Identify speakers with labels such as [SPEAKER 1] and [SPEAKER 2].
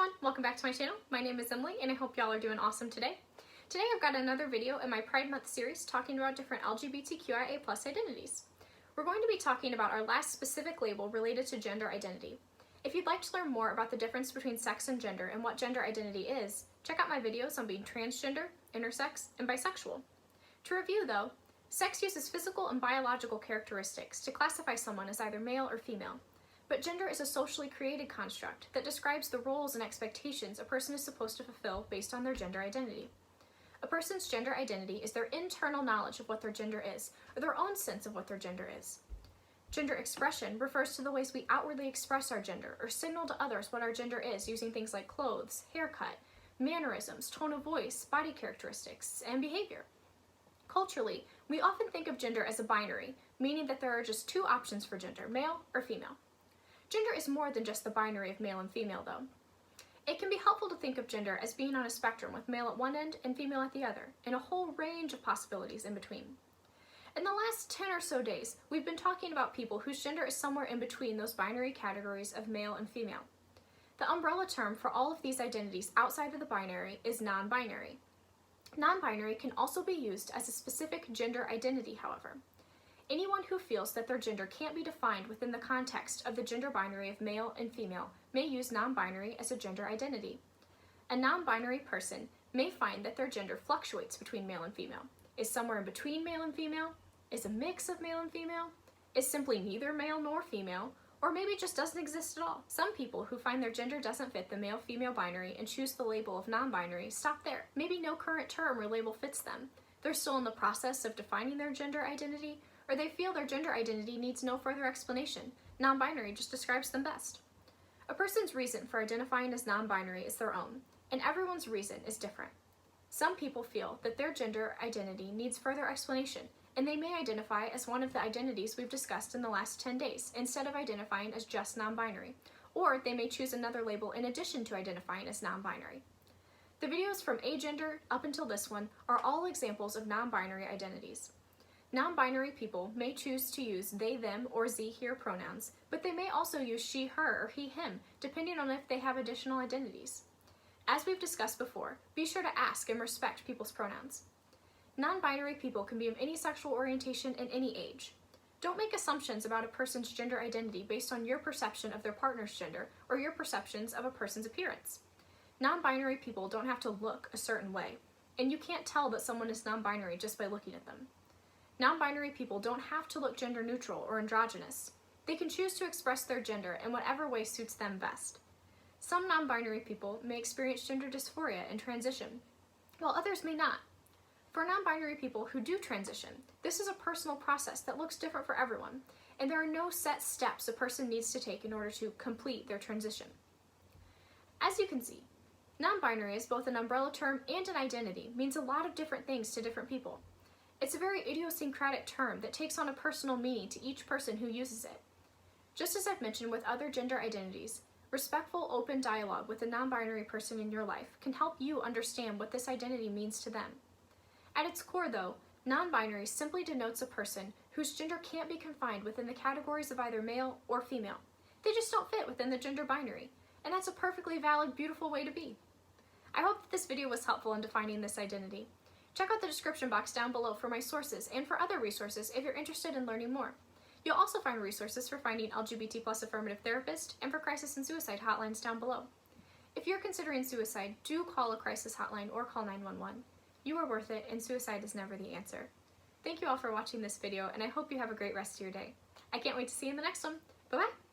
[SPEAKER 1] everyone, welcome back to my channel. My name is Emily and I hope y'all are doing awesome today. Today I've got another video in my Pride Month series talking about different LGBTQIA+ identities. We're going to be talking about our last specific label related to gender identity. If you'd like to learn more about the difference between sex and gender and what gender identity is, check out my videos on being transgender, intersex, and bisexual. To review though, sex uses physical and biological characteristics to classify someone as either male or female. But gender is a socially created construct that describes the roles and expectations a person is supposed to fulfill based on their gender identity. A person's gender identity is their internal knowledge of what their gender is, or their own sense of what their gender is. Gender expression refers to the ways we outwardly express our gender or signal to others what our gender is using things like clothes, haircut, mannerisms, tone of voice, body characteristics, and behavior. Culturally, we often think of gender as a binary, meaning that there are just two options for gender, male or female. Gender is more than just the binary of male and female, though. It can be helpful to think of gender as being on a spectrum with male at one end and female at the other, and a whole range of possibilities in between. In the last 10 or so days, we've been talking about people whose gender is somewhere in between those binary categories of male and female. The umbrella term for all of these identities outside of the binary is non-binary. Non-binary can also be used as a specific gender identity, however. Anyone who feels that their gender can't be defined within the context of the gender binary of male and female may use non-binary as a gender identity. A non-binary person may find that their gender fluctuates between male and female, is somewhere in between male and female, is a mix of male and female, is simply neither male nor female, or maybe just doesn't exist at all. Some people who find their gender doesn't fit the male-female binary and choose the label of non-binary stop there. Maybe no current term or label fits them. They're still in the process of defining their gender identity, or they feel their gender identity needs no further explanation. Non-binary just describes them best. A person's reason for identifying as non-binary is their own, and everyone's reason is different. Some people feel that their gender identity needs further explanation, and they may identify as one of the identities we've discussed in the last 10 days, instead of identifying as just non-binary, or they may choose another label in addition to identifying as non-binary. The videos from agender up until this one are all examples of non-binary identities. Non-binary people may choose to use they, them, or z-here pronouns, but they may also use she, her, or he, him, depending on if they have additional identities. As we've discussed before, be sure to ask and respect people's pronouns. Non-binary people can be of any sexual orientation and any age. Don't make assumptions about a person's gender identity based on your perception of their partner's gender or your perceptions of a person's appearance. Non-binary people don't have to look a certain way, and you can't tell that someone is non-binary just by looking at them. Non-binary people don't have to look gender neutral or androgynous. They can choose to express their gender in whatever way suits them best. Some non-binary people may experience gender dysphoria and transition, while others may not. For non-binary people who do transition, this is a personal process that looks different for everyone, and there are no set steps a person needs to take in order to complete their transition. As you can see, non-binary as both an umbrella term and an identity means a lot of different things to different people. It's a very idiosyncratic term that takes on a personal meaning to each person who uses it. Just as I've mentioned with other gender identities, respectful, open dialogue with a non-binary person in your life can help you understand what this identity means to them. At its core though, non-binary simply denotes a person whose gender can't be confined within the categories of either male or female. They just don't fit within the gender binary, and that's a perfectly valid, beautiful way to be. I hope that this video was helpful in defining this identity. Check out the description box down below for my sources and for other resources if you're interested in learning more. You'll also find resources for finding LGBT+ affirmative therapist and for crisis and suicide hotlines down below. If you're considering suicide, do call a crisis hotline or call 911. You are worth it, and suicide is never the answer. Thank you all for watching this video, and I hope you have a great rest of your day. I can't wait to see you in the next one. Bye-bye!